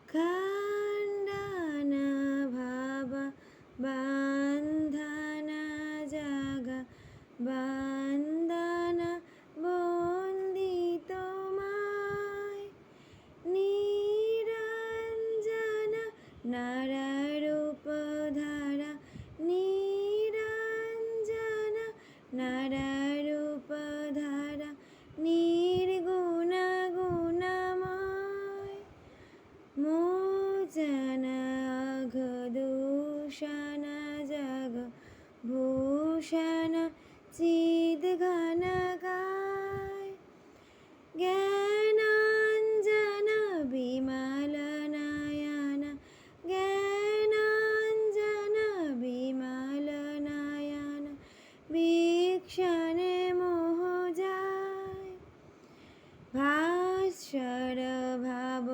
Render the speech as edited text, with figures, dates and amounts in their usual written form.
खण्डन भव बन्धन जग बन्दन বন্দিত মায় নিরঞ্জন নররূপ ধরা নিরঞ্জন নররূপ ধরা নির্গুণ গুণময় মোচন অঘদূষণ জগ ভূষণ চিদ ঘনকায় জ্ঞানাঞ্জন বিমল নয়ন জ্ঞানাঞ্জন বিমল নয়ন বীক্ষণে মোহ যায় ভাস্বর ভাব